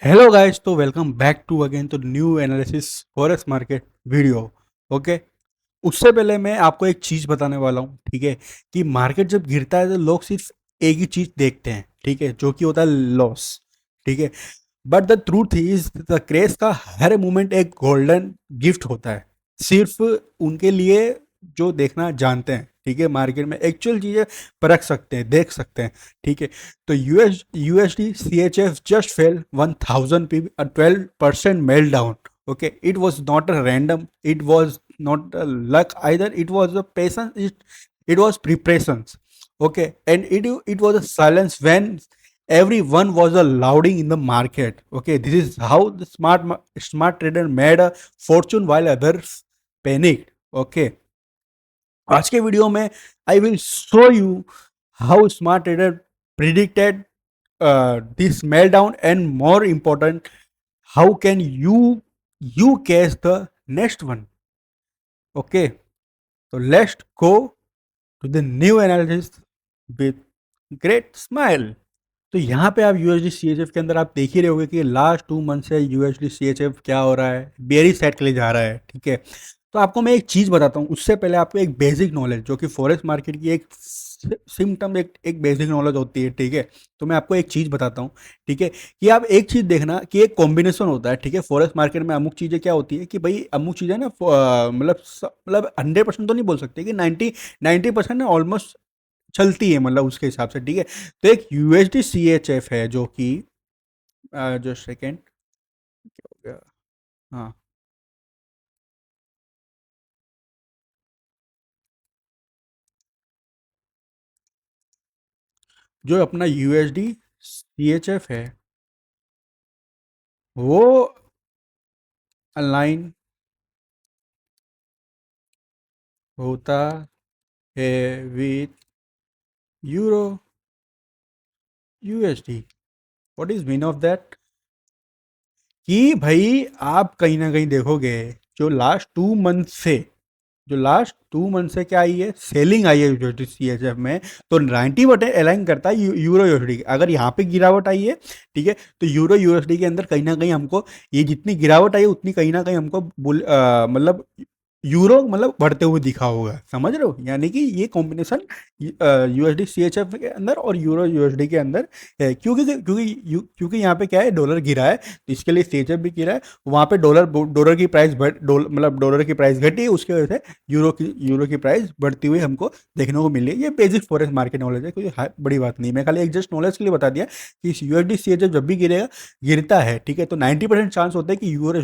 Hello guys, तो welcome back to again तो new analysis forex market video. Okay. उससे पहले मैं आपको एक चीज़ बताने वाला हूँ, ठीक है। कि मार्केट जब गिरता है तो लोग सिर्फ एक ही चीज़ देखते हैं, ठीक है, जो कि होता है लॉस। ठीक है। But the truth is the craze का हर मोमेंट एक गोल्डन गिफ्ट होता है, सिर्फ उनके लिए जो देखना जानते हैं। ठीक है, मार्केट में एक्चुअल चीज़ें परख सकते हैं, देख सकते हैं। ठीक है। तो USD C H F just fell 1000 P 12% mail down. Okay, it was not a random, it was not a luck either, it was a patience, it was preparations. Okay, and it was a silence when everyone was lauding in the market. Okay, this is how the smart trader made a fortune while others panicked. Okay, आज के video में I will show you how smart trader predicted this meltdown and more important how can you catch the next one. Okay, so let's go to the new analysis with great smile. तो यहाँ पे आप USD C H F के अंदर आप देख ही रहे होगे कि लास्ट 2 मंथ से यूएसडी सी एच एफ क्या हो रहा है, बेरी साइड के लिए जा रहा है। ठीक है। तो आपको मैं एक चीज़ बताता हूँ, उससे पहले आपको एक बेसिक नॉलेज जो कि फॉरेक्स मार्केट की एक सिम्टम, एक बेसिक नॉलेज होती है। ठीक है। तो मैं आपको एक चीज़ बताता हूँ। ठीक है। कि आप एक चीज़ देखना कि एक कॉम्बिनेशन होता है। ठीक है। फॉरेक्स मार्केट में अमुक चीज़ें क्या होती है कि भाई अमुक चीज़ें ना मतलब 100% तो नहीं बोल सकते कि 90% ना ऑलमोस्ट चलती है, मतलब उसके हिसाब से। ठीक है। तो एक यूएसडी सी एच एफ है जो कि जो सेकेंड क्या हो गया, हाँ, जो अपना यूएसडी सी एच एफ है वो अलाइन होता है with euro USD. What is mean of that? कि भाई आप कहीं ना कहीं देखोगे जो लास्ट टू मंथ से क्या आई है, सेलिंग आई है यूएसडी सी एच एफ में। तो 90% अलाइन करता है यूरो यूएसडी। अगर यहाँ पे गिरावट आई है, ठीक है, तो यूरो यूएसडी के अंदर कहीं ना कहीं हमको ये जितनी गिरावट आई है उतनी कहीं ना कहीं हमको मतलब यूरो मतलब बढ़ते हुए दिखा होगा। समझ रहे हो? यानी कि ये combination USD C H F के अंदर और यूरो यूएसडी के अंदर है। क्योंकि यहाँ पे क्या है, डॉलर गिरा है तो इसके लिए सी एच एफ भी गिरा है। वहाँ पे डॉलर की प्राइस मतलब डॉलर की प्राइस घटी है, उसकी वजह से यूरो की प्राइस बढ़ती हुई हमको देखने को मिली है। ये बेसिक फॉरेक्स मार्केट नॉलेज है, कोई बड़ी बात नहीं। मैं खाली एक जस्ट नॉलेज के लिए बता दिया कि यूएसडी सी एच एफ जब भी गिरता है, ठीक है, तो 90% चांस होता है कि यूरो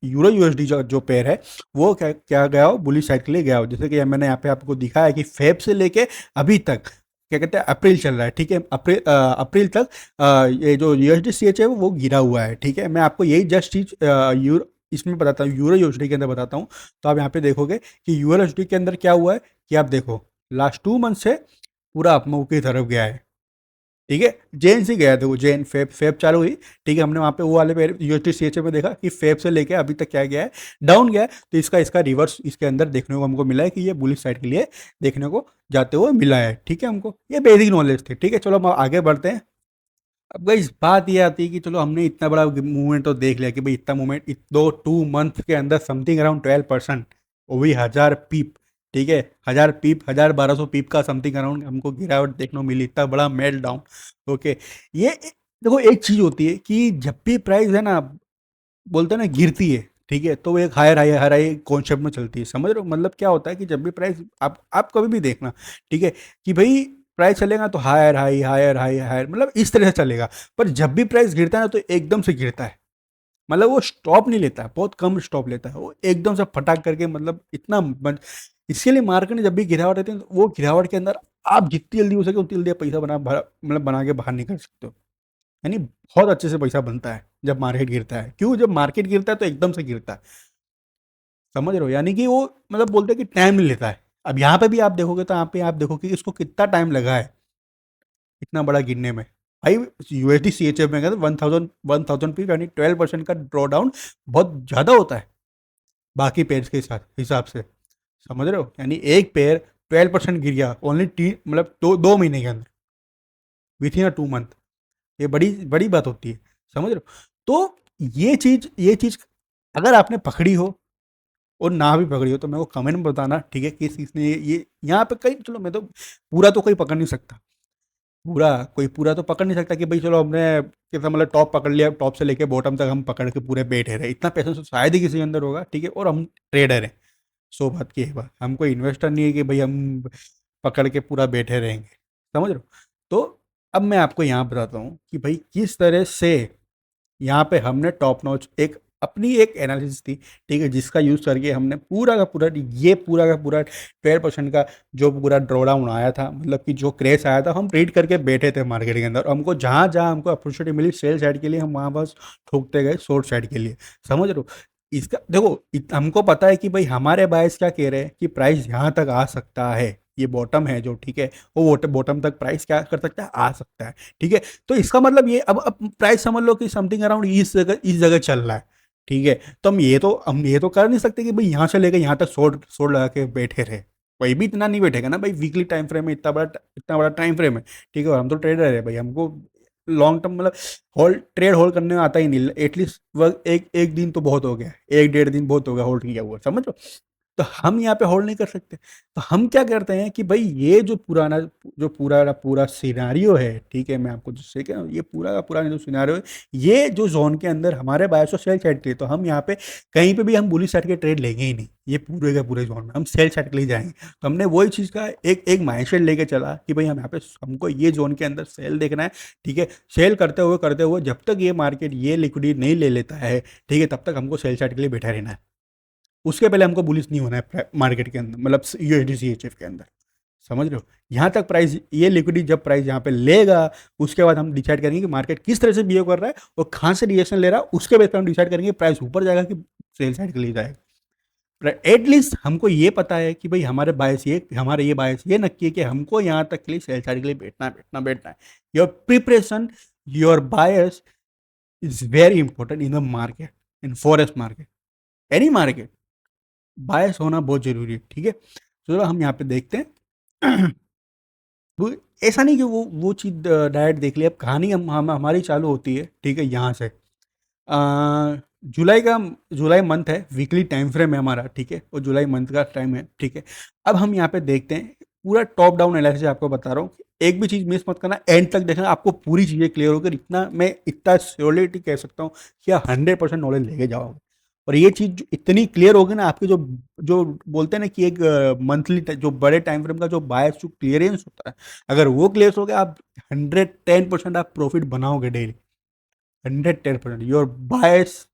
यूएसडी जो पेयर है वो क्या क्या गया हो, बुलिश साइड के लिए गया हो। जैसे कि मैंने यहाँ पे आपको दिखाया है कि फेब से लेके अभी तक क्या कहते हैं, अप्रैल चल रहा है। ठीक है। अप्रैल तक ये जो यूएसडी सी एच है वो गिरा हुआ है। ठीक है। मैं आपको यही जस्ट चीज इसमें बताता हूँ, यूरो यूएसडी के अंदर बताता हूँ। तो आप यहाँ पे देखोगे कि यूरो यूएसडी के अंदर क्या हुआ है कि आप देखो लास्ट 2 मंथ से पूरा अपमूव की तरफ गया है। ठीक है। जैन से गया था वो, जैन फेब चालू हुई। ठीक है। हमने वहाँ पे वो वाले पे यूएसडी सीएचए में देखा कि फेब से लेके अभी तक क्या गया है, डाउन गया है। तो इसका रिवर्स इसके अंदर देखने को हमको मिला है कि ये बुलिश साइड के लिए देखने को जाते हुए मिला है। ठीक है। हमको ये बेसिक नॉलेज थी। ठीक है। चलो हम आगे बढ़ते हैं। अब भाई इस बात ये आती है कि चलो हमने इतना बड़ा मूवमेंट तो देख लिया कि भाई इतना मूवमेंट दो 2 मंथ के अंदर समथिंग अराउंड 12%, वो भी 1000 पीप। ठीक है। 1000 पीप, 1200 पीप का समथिंग अराउंड हमको गिरावट देखने को मिली, इतना बड़ा मेल्ट डाउन। ओके। ये देखो एक चीज होती है कि जब भी प्राइस है ना, बोलते हैं ना, गिरती है, ठीक है, तो वो एक हायर हाई कॉन्सेप्ट में चलती है। समझ रहे हो? मतलब क्या होता है कि जब भी प्राइस आप कभी भी देखना, ठीक है, कि भाई प्राइस चलेगा तो higher high higher high higher, मतलब इस तरह से चलेगा। पर जब भी प्राइस गिरता है ना तो एकदम से गिरता है, मतलब वो स्टॉप नहीं लेता है, बहुत कम स्टॉप लेता है, वो एकदम से फटाक करके, मतलब इसके लिए मार्केट में जब भी गिरावट रहती है तो वो गिरावट के अंदर आप जितनी जल्दी हो सके उतनी जल्दी पैसा मतलब बना के बाहर निकल सकते हो। यानी बहुत अच्छे से पैसा बनता है जब मार्केट गिरता है। क्यों? जब मार्केट गिरता है तो एकदम से गिरता है। समझ रहे हो? यानी कि वो मतलब बोलते हैं कि टाइम नहीं लेता है। अब यहाँ पे भी आप देखोगे तो यहाँ पे आप देखोगे कि इसको कितना टाइम लगा है इतना बड़ा गिरने में। भाई यूएसडी सी एच एफ में कहते 1000 पी, यानी 12% का ड्रॉ डाउन बहुत ज़्यादा होता है बाकी पेयर्स के साथ हिसाब से। समझ रहे हो? यानी एक पेयर 12% गिर गया ओनली 3 मतलब 2 महीने के अंदर, विथ इन 2 मंथ। ये बड़ी बड़ी बात होती है। समझ रहे हो? तो ये चीज़ अगर आपने पकड़ी हो और ना भी पकड़ी हो तो मेरे को कमेंट में बताना, ठीक है, किस किसने ये यहाँ पे कहीं, चलो मैं तो पूरा तो कोई पकड़ नहीं सकता, पूरा तो पकड़ नहीं सकता कि भाई चलो हमने कैसा मतलब टॉप पकड़ लिया, टॉप से लेके बॉटम तक हम पकड़ के पूरे बैठे रहे, इतना पैसा तो शायद ही किसी के अंदर होगा, ठीक है, और हम ट्रेडर हैं, सो बात की है बात, हम कोई इन्वेस्टर नहीं है कि भाई हम पकड़ के पूरा बैठे रहेंगे, समझ रहे हो? तो अब मैं आपको यहाँ बताता हूँ कि भाई किस तरह से यहाँ पे हमने टॉप नॉच एक अपनी एक एनालिसिस थी, ठीक है, जिसका यूज़ करके हमने पूरा का पूरा 12% का जो पूरा ड्रॉडाउन आया था, मतलब कि जो क्रैश आया था, हम ट्रेड करके बैठे थे मार्केट के अंदर, हमको जहाँ जहाँ हमको अपॉर्चुनिटी मिली सेल साइड के लिए हम वहाँ बस ठोकते गए शॉर्ट साइड के लिए, समझ रहे हो? इसका देखो हमको पता है कि भाई हमारे बायस क्या कह रहे हैं कि प्राइस यहाँ तक आ सकता है, ये बॉटम है जो, ठीक है, वो बॉटम तक प्राइस क्या कर सकता है, आ सकता है, ठीक है। तो इसका मतलब ये अब प्राइस समझ लो कि समथिंग अराउंड इस जगह चल रहा है, ठीक है। तो हम ये तो कर नहीं सकते कि भाई यहाँ से लेकर यहाँ तक शॉर्ट शॉर्ट लगा के बैठे रहे, कोई भी इतना नहीं बैठेगा ना भाई, वीकली टाइम फ्रेम में इतना बड़ा टाइम फ्रेम है, ठीक है, और हम तो ट्रेडर है भाई, हमको लॉन्ग टर्म मतलब होल्ड करने में आता ही नहीं, एटलीस्ट वह एक एक दिन तो बहुत हो गया, एक डेढ़ दिन बहुत हो गया होल्ड किया हुआ, समझ लो। तो हम यहाँ पे होल्ड नहीं कर सकते, तो हम क्या करते हैं कि भाई ये जो पूरा का पूरा सिनारियो है, ठीक है, मैं आपको जिससे कह रहा हूँ, ये पूरा का पूरा जो सिनारियो है, ये जो जोन के अंदर हमारे बायस और सेल साइड के लिए, तो हम यहाँ पे कहीं पे भी हम बुलिश साइड के ट्रेड लेंगे ही नहीं, ये पूरे के पूरे जोन में हम सेल साइड के लिए जाएंगे। तो हमने वही चीज़ का एक एक माइंडसेट लेके चला कि भाई हम यहाँ पे हमको ये जोन के अंदर सेल देखना है, ठीक है, सेल करते हुए जब तक ये मार्केट ये लिक्विडिटी नहीं ले लेता है, ठीक है, तब तक हमको सेल साइड के लिए बैठा रहना है, उसके पहले हमको बुलिश नहीं होना है मार्केट के अंदर, मतलब यूएसडी सीएचएफ के अंदर, समझ रहे हो? यहाँ तक प्राइस ये लिक्विडिटी जब प्राइस यहाँ पे लेगा, उसके बाद हम डिसाइड करेंगे कि मार्केट किस तरह से बिहेव कर रहा है और कहाँ से रिएक्शन ले रहा है, उसके बेस पर हम डिसाइड करेंगे प्राइस ऊपर जाएगा कि सेल साइड के लिए जाएगा। एटलीस्ट हमको ये पता है कि भाई हमारे ये बायस ये नक्की है कि हमको यहाँ तक के लिए सेल साइड के लिए बैठना है। Your preparation, your bias is very important in the market, in forex market, any market, bias होना बहुत जरूरी है, ठीक है। चलो हम यहाँ पे देखते हैं। वो ऐसा नहीं कि वो चीज़ डायरेक्ट देख लिया, अब कहानी हमारी चालू होती है, ठीक है, यहाँ से जुलाई का जुलाई मंथ है, वीकली टाइम फ्रेम है हमारा, ठीक है, और जुलाई मंथ का टाइम है, ठीक है। अब हम यहाँ पे देखते हैं पूरा टॉप डाउन एनालिसिस आपको बता रहा हूँ, एक भी चीज़ मिस मत करना, एंड तक देखना, आपको पूरी चीज़ें क्लियर होकर इतना मैं इतना श्योरिटी कह सकता हूँ कि आप 100% नॉलेज लेके जाओगे, और ये चीज़ इतनी क्लियर होगी ना आपकी, जो जो बोलते हैं ना कि एक मंथली जो बड़े टाइम फ्रेम का जो बायस जो क्लियरेंस होता है, अगर वो क्लियर हो गया, आप 110% आप प्रॉफिट बनाओगे डेली, 110%। योर बायस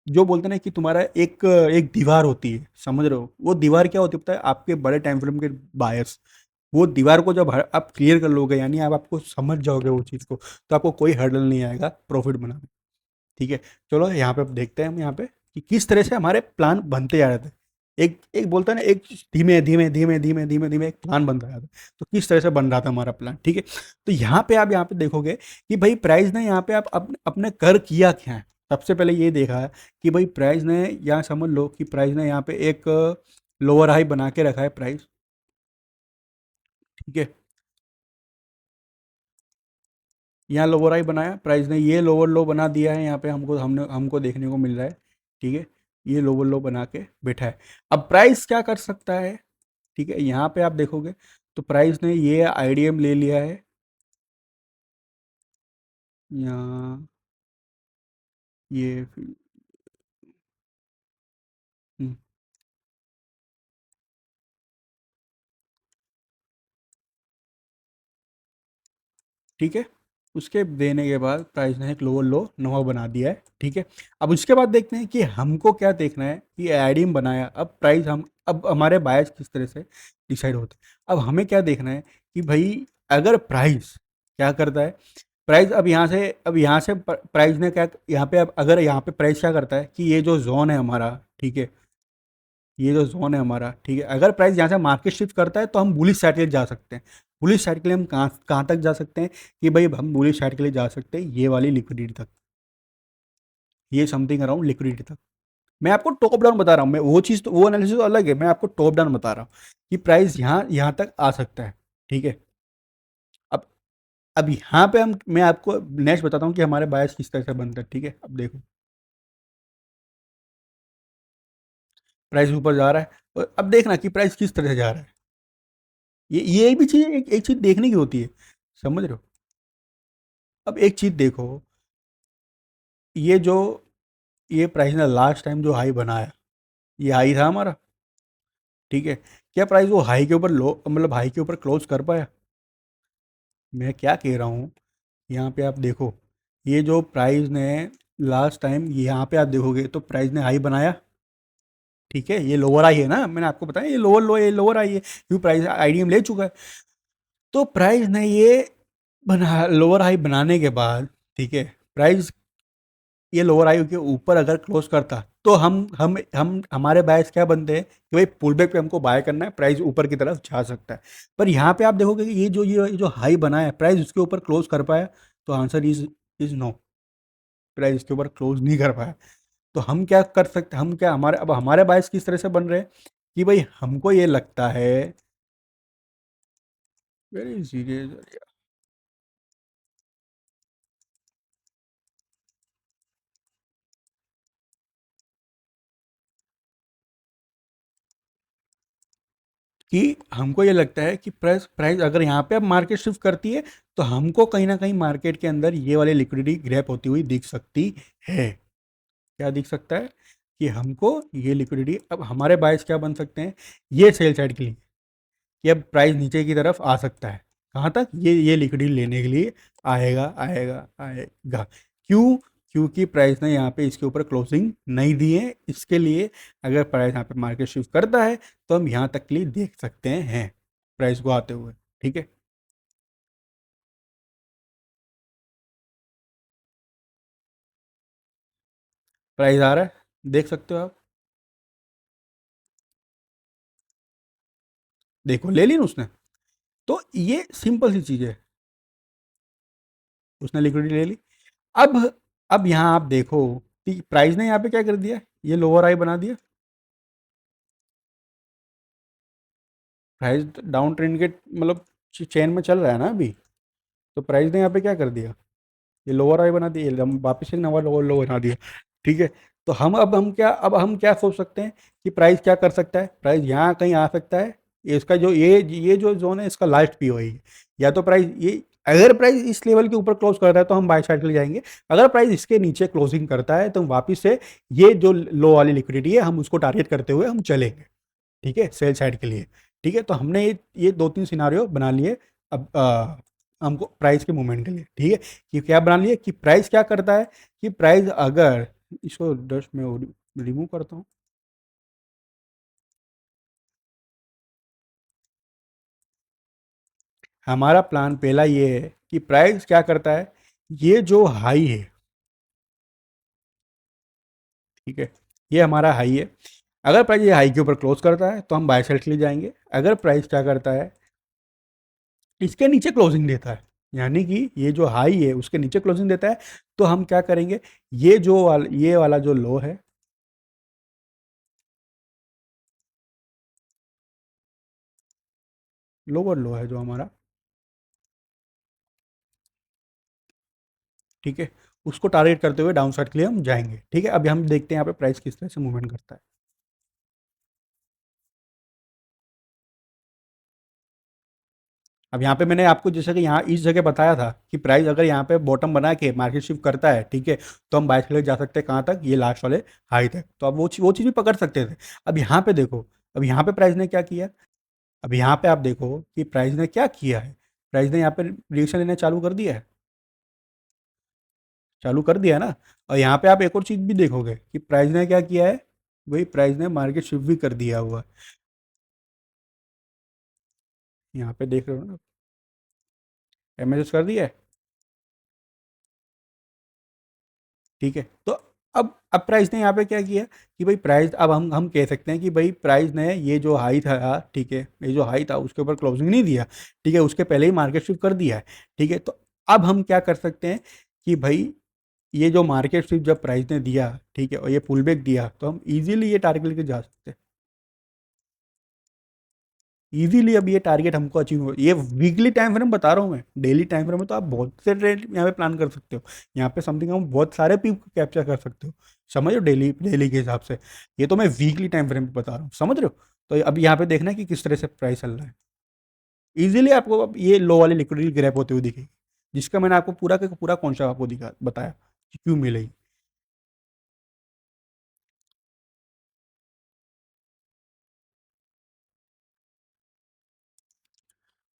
जो बोलते हैं ना कि तुम्हारा एक एक दीवार होती है, समझ रहे हो? वो दीवार क्या होती है पता है? आपके बड़े टाइम फ्रेम के बायस, वो दीवार को जब आप क्लियर कर लोगे, यानी आप आपको समझ जाओगे वो चीज़ को, तो आपको कोई हर्डल नहीं आएगा प्रॉफिट बनाने, ठीक है। चलो यहाँ पे अब देखते हैं हम यहाँ पे कि किस तरह से हमारे प्लान बनते जा रहे थे, एक एक बोलता है ना, एक धीमे धीमे धीमे धीमे धीमे धीमे एक प्लान बन रहा था, तो किस तरह से बन रहा था हमारा प्लान, ठीक है। तो यहाँ पे आप यहाँ पे देखोगे कि भाई प्राइस ने यहाँ पे आप अपने कर किया क्या है। सबसे पहले ये देखा है कि भाई प्राइस ने यहाँ समझ लो कि प्राइस ने यहाँ पे एक लोअर हाई बना के रखा है प्राइस, ठीक है, यहाँ लोअर हाई बनाया प्राइस ने, ये लोअर लो बना दिया है, यहाँ पे हमको देखने को मिल रहा है, ठीक है, ये लोअर लो बना के बैठा है। अब प्राइस क्या कर सकता है, ठीक है, यहाँ पे आप देखोगे तो प्राइस ने ये आईडीएम ले लिया है, यहाँ ये हम्म, ठीक है, उसके देने के बाद प्राइस ने एक लोअर लो नवा बना दिया है, ठीक है। अब उसके बाद देखते हैं कि हमको क्या देखना है कि आईडीएम बनाया, अब प्राइस हम अब हमारे बायस किस तरह से डिसाइड होते हैं। अब हमें क्या देखना है कि भाई अगर प्राइस क्या करता है, प्राइस अब यहाँ से प्राइस ने क्या यहाँ पे, अब अगर यहाँ पे प्राइस क्या करता है कि ये जो जोन है हमारा, ठीक है, ये जो जोन है हमारा, ठीक है, अगर प्राइस यहाँ से मार्केट शिफ्ट करता है तो हम बुलिश साइड के लिए जा सकते हैं। बुलिश साइड के लिए हम कहाँ कहाँ तक जा सकते हैं कि भाई हम बुलिश साइड के लिए जा सकते हैं ये वाली लिक्विडिटी तक, ये समथिंग अराउंड लिक्विडिटी तक। मैं आपको टॉप डाउन बता रहा हूँ, मैं वो चीज़ तो वो एनालिसिस तो अलग है, मैं आपको टॉप डाउन बता रहा हूँ कि प्राइस यहाँ यहाँ तक आ सकता है, ठीक है। अब यहाँ पे हम मैं आपको नेक्स्ट बताता हूँ कि हमारे बायस किस तरह से बनता है, ठीक है? अब देखो, प्राइस ऊपर जा रहा है और अब देखना कि प्राइस किस तरह से जा रहा है। ये भी चीज़ एक चीज़ देखने की होती है, समझ रहे हो? अब एक चीज़ देखो, ये जो ये प्राइस ने लास्ट टाइम जो हाई बनाया, ये हाई था हमारा, ठीक है? क्या प्राइस वो हाई के ऊपर लो मतलब हाई के ऊपर क्लोज कर पाया? मैं क्या कह रहा हूँ, यहाँ पे आप देखो, ये जो प्राइस ने लास्ट टाइम यहाँ पे आप देखोगे तो प्राइस ने हाई बनाया, ठीक है? ये लोअर हाई है ना, मैंने आपको बताया ये लोअर लो, ये लोअर हाई है, क्योंकि प्राइस आईडीएम ले चुका है। तो प्राइस ने ये बना लोअर हाई बनाने के बाद, ठीक है, प्राइस ये लोअर हाई के ऊपर अगर क्लोज करता तो हम हमारे बायस क्या बनते हैं कि भाई पुल बैक पे हमको बाय करना है, प्राइस ऊपर की तरफ जा सकता है। पर यहाँ पे आप देखोगे कि ये जो हाई बना है प्राइस उसके ऊपर क्लोज कर पाया, तो आंसर इज नो, प्राइस इसके ऊपर क्लोज नहीं कर पाया। तो हम क्या कर सकते, हम क्या हमारे अब हमारे बायस किस तरह से बन रहे हैं कि भाई हमको ये लगता है, वेरी सीरियस, कि हमको ये लगता है कि प्राइस प्राइस अगर यहाँ पे अब मार्केट शिफ्ट करती है तो हमको कहीं ना कहीं मार्केट के अंदर ये वाली लिक्विडिटी ग्रैप होती हुई दिख सकती है। क्या दिख सकता है कि हमको ये लिक्विडिटी, अब हमारे बायस क्या बन सकते हैं, ये सेल साइड के लिए कि अब प्राइस नीचे की तरफ आ सकता है, कहाँ तक, ये लिक्विडिटी लेने के लिए आएगा आएगा आएगा। क्यों? क्योंकि प्राइस ने यहाँ पे इसके ऊपर क्लोजिंग नहीं दी है, इसके लिए अगर प्राइस यहाँ पे मार्केट शिफ्ट करता है तो हम यहाँ तक के लिए देख सकते हैं प्राइस को आते हुए, ठीक है? प्राइस आ रहा है, देख सकते हो आप, देखो ले ली ना उसने। तो ये सिंपल सी चीज़ है, उसने लिक्विडिटी ले ली। अब अब यहाँ आप देखो कि प्राइस ने यहाँ पे क्या कर दिया, ये लोअर हाई बना दिया, प्राइस डाउन ट्रेंड के मतलब चेन में चल रहा है ना अभी, तो प्राइस ने यहाँ पे क्या कर दिया, ये लोअर हाई बना दिया, ये वापस एक नवा लोअर लो बना दिया, ठीक है? तो हम क्या सोच सकते हैं कि प्राइस क्या कर सकता है, प्राइस यहाँ कहीं आ सकता है, ये इसका जो ये जो जोन है इसका लास्ट पी वही है, या तो प्राइस ये अगर प्राइस इस लेवल के ऊपर क्लोज करता है तो हम बाय साइड के लिए जाएंगे, अगर प्राइस इसके नीचे क्लोजिंग करता है तो हम वापस से ये जो लो वाली लिक्विडिटी है हम उसको टारगेट करते हुए हम चलेंगे, ठीक है, सेल साइड के लिए, ठीक है? तो हमने ये दो तीन सिनारियो बना लिए अब हमको प्राइस के मूवमेंट के लिए, ठीक है? कि क्या बना लिए कि प्राइस क्या करता है कि प्राइस अगर इसको डस्ट में रिमूव करता हूँ, हमारा प्लान पहला ये है कि प्राइस क्या करता है, ये जो हाई है, ठीक है, ये हमारा हाई है, अगर प्राइस ये हाई के ऊपर क्लोज करता है तो हम बाय साइड के लिए जाएंगे, अगर प्राइस क्या करता है इसके नीचे क्लोजिंग देता है, यानी कि ये जो हाई है उसके नीचे क्लोजिंग देता है, तो हम क्या करेंगे, ये वाला जो लो है, लोअर लो है जो हमारा, ठीक है, उसको टारगेट करते हुए डाउन साइड के लिए हम जाएंगे, ठीक है? अभी हम देखते हैं यहाँ पे प्राइस किस तरह से मूवमेंट करता है। अब यहाँ पे मैंने आपको जैसे कि यहाँ इस जगह बताया था कि प्राइस अगर यहाँ पे बॉटम बना के मार्केट शिफ्ट करता है, ठीक है, तो हम बाइक के लिए जा सकते हैं कहाँ तक, ये लास्ट वाले हाई तक, तो अब वो चीज़ भी पकड़ सकते थे। अब यहाँ पे देखो, अब यहाँ पे प्राइस ने क्या किया, अब यहाँ पे आप देखो कि प्राइस ने क्या किया है, प्राइस ने यहाँ पे रिएक्शन लेना चालू कर दिया है, चालू कर दिया है ना। और यहाँ पे आप एक और चीज़ भी देखोगे कि प्राइस ने क्या किया है, वही प्राइस ने मार्केट शिफ्ट भी कर दिया हुआ है, यहाँ पे देख रहे हो ना, एमएसएस कर दिया है, ठीक है? तो अब प्राइस ने यहाँ पे क्या किया कि भाई प्राइस, अब हम कह सकते हैं कि भाई प्राइस ने ये जो हाई था, ठीक है, ये जो हाई था उसके ऊपर क्लोजिंग नहीं दिया, ठीक है, उसके पहले ही मार्केट शिफ्ट कर दिया है, ठीक है? तो अब हम क्या कर सकते हैं कि भाई ये जो मार्केट शिफ्ट जब प्राइस ने दिया, ठीक है, और ये पुल बैक दिया, तो हम इजीली ये टारगेट लेके जा सकते हैं। इजीली अब ये टारगेट हमको अचीव हो, ये वीकली टाइम फ्रेम बता रहा हूँ मैं, डेली टाइम फ्रेम में तो आप बहुत से ट्रेड यहाँ पे प्लान कर सकते हो, यहाँ पे समथिंग हम बहुत सारे पीक कैप्चर कर सकते हो, समझ रहे हो, डेली डेली के हिसाब से। ये तो मैं वीकली टाइम फ्रेम पे बता रहा हूँ, समझ रहे हो। तो अब यहाँ पे देखना है कि किस तरह से प्राइस चल रहा है। इजीली आपको अब ये लो वाली लिक्विडिटी ग्रैप होते हुए दिखेगी, जिसका मैंने आपको पूरा का पूरा कॉन्सेप्ट आपको दिखा बताया कि क्यों मिलेगी।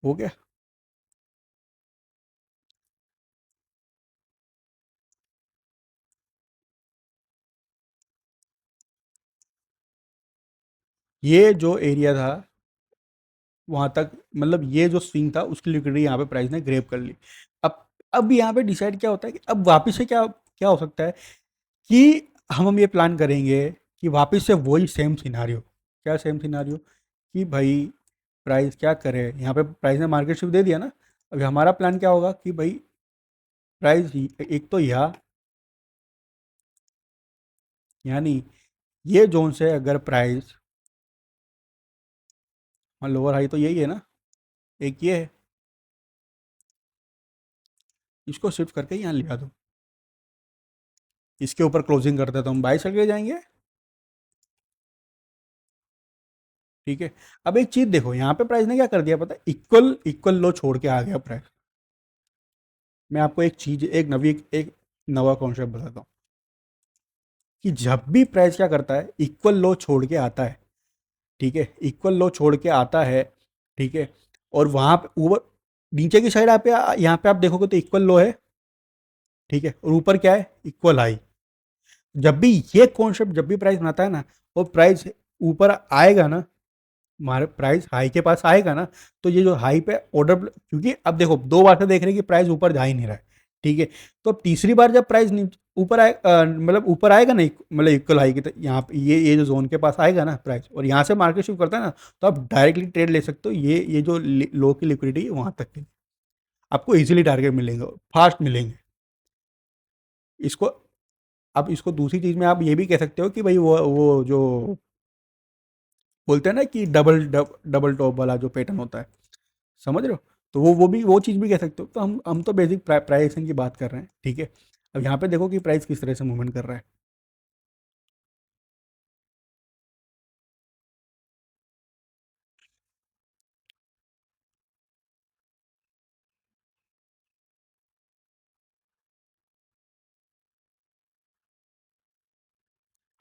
हो गया। ये जो एरिया था वहां तक, मतलब ये जो स्विंग था उसकी लिक्विडिटी यहाँ पे प्राइस ने ग्रैब कर ली। अब यहाँ पे डिसाइड क्या होता है कि अब वापस से क्या क्या हो सकता है कि हम ये प्लान करेंगे कि वापस से वही सेम सिनारियो। क्या सेम सिनारियो? कि भाई प्राइस क्या करे, यहाँ पे प्राइस ने मार्केट शिफ्ट दे दिया ना। अभी हमारा प्लान क्या होगा कि भाई प्राइस एक तो यहाँ, यानी ये जोन से अगर प्राइस, हाँ लोअर हाई तो यही है ना, एक ये है, इसको शिफ्ट करके यहाँ ले आ दो, इसके ऊपर क्लोजिंग करते तो हम बाई साइड के जाएंगे। ठीक है। अब एक चीज देखो, यहाँ पे प्राइस ने क्या कर दिया पता है, इक्वल इक्वल लो छोड़ के आ गया प्राइस। मैं आपको एक चीज, एक नवा कॉन्सेप्ट बताता हूँ कि जब भी प्राइस क्या करता है, इक्वल लो छोड़ के आता है, ठीक है, इक्वल लो छोड़ के आता है, ठीक है, और वहां पे ऊपर नीचे की साइड आप यहाँ पे आप देखोगे तो इक्वल लो है, ठीक है, और ऊपर क्या है, इक्वल हाई। जब भी ये कॉन्सेप्ट जब भी प्राइस बनाता है ना, वो प्राइस ऊपर आएगा ना, हमारे प्राइस हाई के पास आएगा ना, तो ये जो हाई पे ऑर्डर, क्योंकि अब देखो दो बार से देख रहे हैं कि प्राइस ऊपर जा ही नहीं रहा है, ठीक है, तो अब तीसरी बार जब प्राइस ऊपर आए, मतलब ऊपर आएगा ना, मतलब इक्वल हाई की, तो यहाँ पे ये जो जोन के पास आएगा ना प्राइस, और यहाँ से मार्केट शिफ्ट करता है ना, तो आप डायरेक्टली ट्रेड ले सकते हो, ये जो लो की लिक्विडिटी है वहां तक की, आपको इजीली टारगेट मिलेंगे, फास्ट मिलेंगे। इसको, अब इसको दूसरी चीज में आप ये भी कह सकते हो कि भाई वो जो बोलते हैं ना कि डबल टॉप वाला जो पैटर्न होता है, समझ रहे हो, तो वो चीज़ भी कह सकते हो। तो हम तो बेसिक प्राइसिंग की बात कर रहे हैं, ठीक है। अब यहाँ पे देखो कि प्राइस किस तरह से मूवमेंट कर रहा है।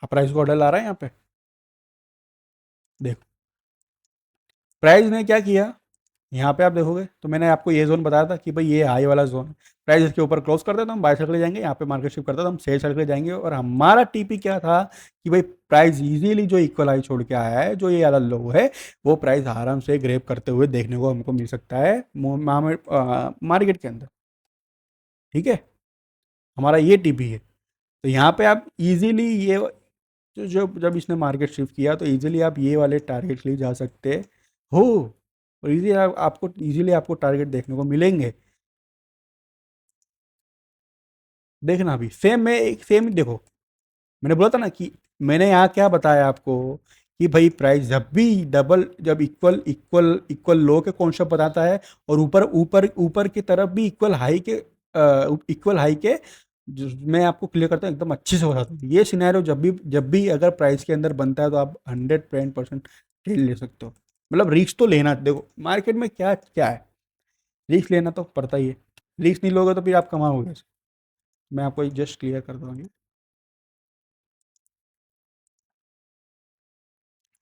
हाँ, प्राइस को ऑर्डर आ रहा है यहाँ पे, देखो प्राइस ने क्या किया, यहाँ पे आप देखोगे तो मैंने आपको ये जोन बताया था कि भाई ये हाई वाला जोन है, प्राइस इसके ऊपर क्लोज करते तो हम बाय साइड के लिए जाएंगे, यहाँ पे मार्केट शिफ्ट करते तो हम सेल साइड के लिए जाएंगे, और हमारा टीपी क्या था कि भाई प्राइस इजीली जो इक्वल हाई छोड़ के आया है, जो ये वाला लो है, वो प्राइस आराम से ग्रेप करते हुए देखने को हमको मिल सकता है मार्केट के अंदर, ठीक है। हमारा ये टीपी है। तो यहाँ पे आप इजीली ये जो जब इसने मार्केट शिफ्ट किया तो इजीली आप ये वाले टारगेट लिए जा सकते हो, और इजीली आपको इजीली आपको टारगेट देखने को मिलेंगे। देखना अभी सेम में एक सेम ही देखो, मैंने बोला था ना कि मैंने यहाँ क्या बताया आपको कि भाई प्राइस जब भी डबल, जब इक्वल इक्वल इक्वल लो के कॉन्सेप्ट बताता है, और ऊपर ऊपर ऊपर की तरफ भी इक्वल हाई के, मैं आपको क्लियर करता हूँ एकदम अच्छे से बताता हूँ, ये सिनेरियो जब भी अगर प्राइस के अंदर बनता है तो आप 100% ट्रेड ले सकते हो। मतलब रिस्क तो लेना, देखो मार्केट में क्या क्या है, रिस्क लेना तो पड़ता ही है, रिस्क नहीं लोगे तो फिर आप कमाओगे। मैं आपको जस्ट क्लियर कर दूंगी।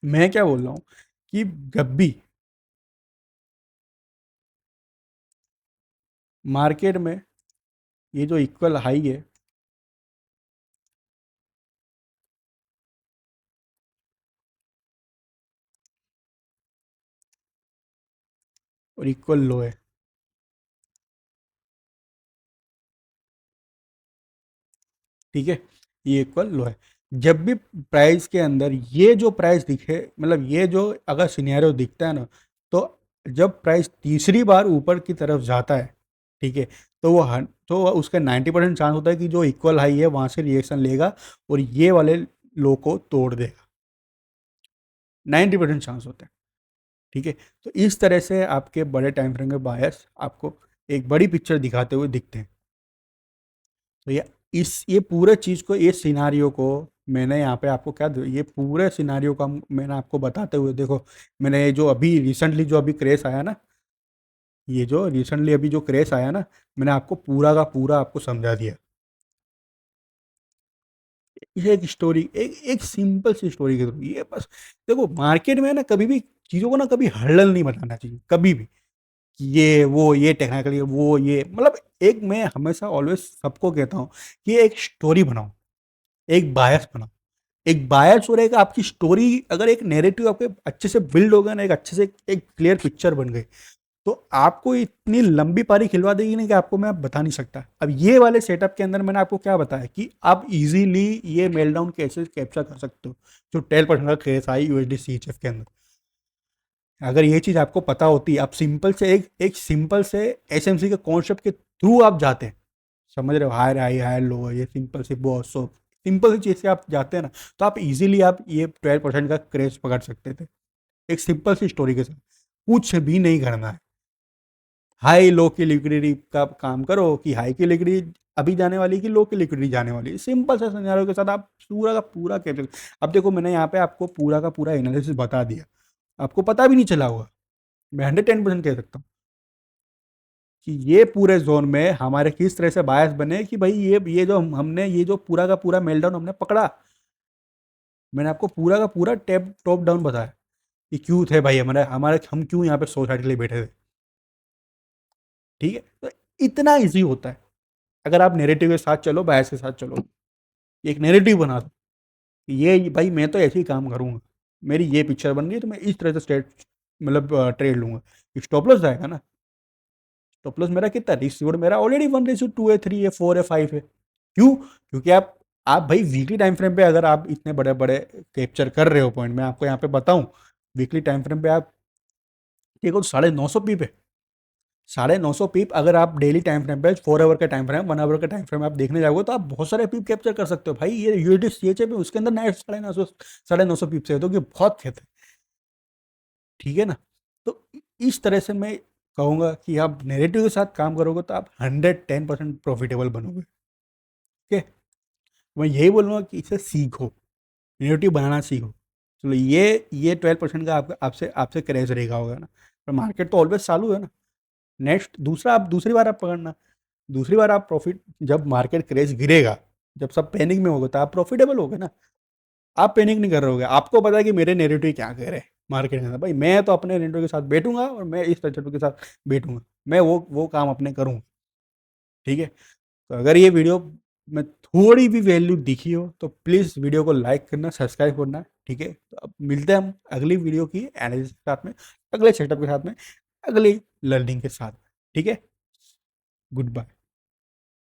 मैं क्या बोल रहा हूँ कि जब भी मार्केट में ये जो इक्वल हाई है, और इक्वल लो है, ठीक है, ये इक्वल लो है, जब भी प्राइस के अंदर ये जो प्राइस दिखे, मतलब ये जो अगर सिनेरियो दिखता है ना, तो जब प्राइस तीसरी बार ऊपर की तरफ जाता है, ठीक है, तो तो उसका 90% चांस होता है कि जो इक्वल हाई है वहां से रिएक्शन लेगा, और ये वाले लो को तोड़ देगा, 90% चांस होता है। ठीक है? तो इस तरह से आपके बड़े टाइम फ्रेम के बायस आपको एक बड़ी पिक्चर दिखाते हुए दिखते हैं। तो ये पूरे चीज़ को, ये सिनारियो को मैंने यहाँ पे आपको क्या ये पूरे सिनारियो का मैंने आपको बताते हुए, देखो मैंने ये जो अभी रिसेंटली जो अभी क्रेश आया ना, ये जो रिसेंटली अभी जो क्रेश आया ना, मैंने आपको पूरा का पूरा आपको समझा दिया। ये एक स्टोरी, एक सिंपल सी स्टोरी के थ्रू, ये बस देखो मार्केट में ना कभी भी चीज़ों को ना कभी हर्डल नहीं बनाना चाहिए कभी भी, कि ये वो ये टेक्निकली वो ये, मतलब एक मैं हमेशा ऑलवेज सबको कहता हूँ कि एक स्टोरी बनाओ, एक बायस बनाओ, एक बायस और एक आपकी स्टोरी, अगर एक नैरेटिव आपके अच्छे से बिल्ड होगा ना, एक अच्छे से एक क्लियर पिक्चर बन गई, तो आपको इतनी लंबी पारी खिलवा देगी ना कि आपको मैं बता नहीं सकता। अब ये वाले सेटअप के अंदर मैंने आपको क्या बताया कि आप इजीली ये मेल डाउन कैसे कैप्चर कर सकते हो, जो 10% का केस आई यूएसडी सीएचएफ के अंदर। अगर ये चीज़ आपको पता होती, आप सिंपल से एक सिंपल से एसएमसी के कॉन्सेप्ट के थ्रू आप जाते हैं, समझ रहे हो, हायर हाई हायर लो, ये सिंपल सी बॉस सो सिंपल सी चीज़ से आप जाते हैं ना, तो आप इजीली आप ये 12% का क्रेज पकड़ सकते थे, एक सिंपल सी स्टोरी के साथ। कुछ भी नहीं करना है, हाई लो की लिक्विडिटी का काम करो कि हाई की लिक्विडिटी अभी जाने वाली कि लो की लिक्विडिटी जाने वाली, सिंपल से सिनेरियो के साथ आप पूरा का पूरा कैप्चर। अब देखो मैंने यहाँ पे आपको पूरा का पूरा एनालिसिस बता दिया, आपको पता भी नहीं चला होगा, मैं 110% कह सकता हूँ कि ये पूरे जोन में हमारे किस तरह से बायस बने कि भाई ये जो हमने ये जो पूरा का पूरा मेल्टडाउन हमने पकड़ा, मैंने आपको पूरा का पूरा टैप टॉप डाउन बताया कि क्यों थे भाई हमारे हमारे हम क्यों यहाँ पे सोसाइटी के लिए बैठे थे। ठीक है, तो इतना इजी होता है अगर आप नेरेटिव के साथ चलो, बायस के साथ चलो, एक नेरेटिव बना दो, ये भाई मैं तो ऐसे ही काम करूंगा, मेरी ये पिक्चर बन गई तो मैं इस तरह से स्टेट मतलब ट्रेड लूंगा। स्टॉप लॉस जाएगा ना, स्टॉप लॉस मेरा कितना, रिस्क रिवॉर्ड मेरा ऑलरेडी 1:2 है, 3 है, 4 है, 5 है। क्यों? क्योंकि आप भाई वीकली टाइम फ्रेम पे अगर आप इतने बड़े बड़े कैप्चर कर रहे हो पॉइंट, मैं आपको यहाँ पे बताऊं, वीकली टाइम फ्रेम पे आप देखो 950 पीप है, 950 पीप अगर आप डेली टाइम फ्रेम पे 4 आवर का टाइम फ्रेम, 1 आवर का टाइम फ्रेम आप देखने जाओगे तो आप बहुत सारे पीप कैप्चर कर सकते हो भाई। ये यूएसडी सीएचएफ है, उसके अंदर नेट 950 पीप से है, तो कि बहुत खेत है। ठीक है ना? तो इस तरह से मैं कहूँगा कि आप नेरेटिव के साथ काम करोगे तो आप 110% प्रॉफिटेबल बनोगे। ओके, मैं यही बोलूँगा कि इसे सीखो, नेरेटिव बनाना सीखो। चलो ये 12% का आपका आपसे आपसे क्रेज रहेगा होगा ना, पर मार्केट तो ऑलवेज चालू है ना। नेक्स्ट दूसरा आप दूसरी बार आप पकड़ना, दूसरी बार आप प्रॉफिट, जब मार्केट क्रेज गिरेगा, जब सब पैनिक में होगा तो आप प्रॉफिटेबल होगे ना। आप पैनिक नहीं कर रहे होगे, आपको पता है कि मेरे नेरेटिव क्या कह रहे हैं मार्केट के अंदर, भाई मैं तो अपने नेरेटिव के साथ बैठूंगा और मैं इस नेरेटिव के साथ बैठूंगा, मैं वो काम अपने करूँगा। ठीक है, तो अगर ये वीडियो में थोड़ी भी वैल्यू दिखी हो तो प्लीज़ वीडियो को लाइक करना, सब्सक्राइब करना। ठीक है, तो अब मिलते हैं हम अगली वीडियो की एनालिसिस के साथ में, अगले सेटअप के साथ में, अगली लर्निंग के साथ। ठीक है, गुड बाय।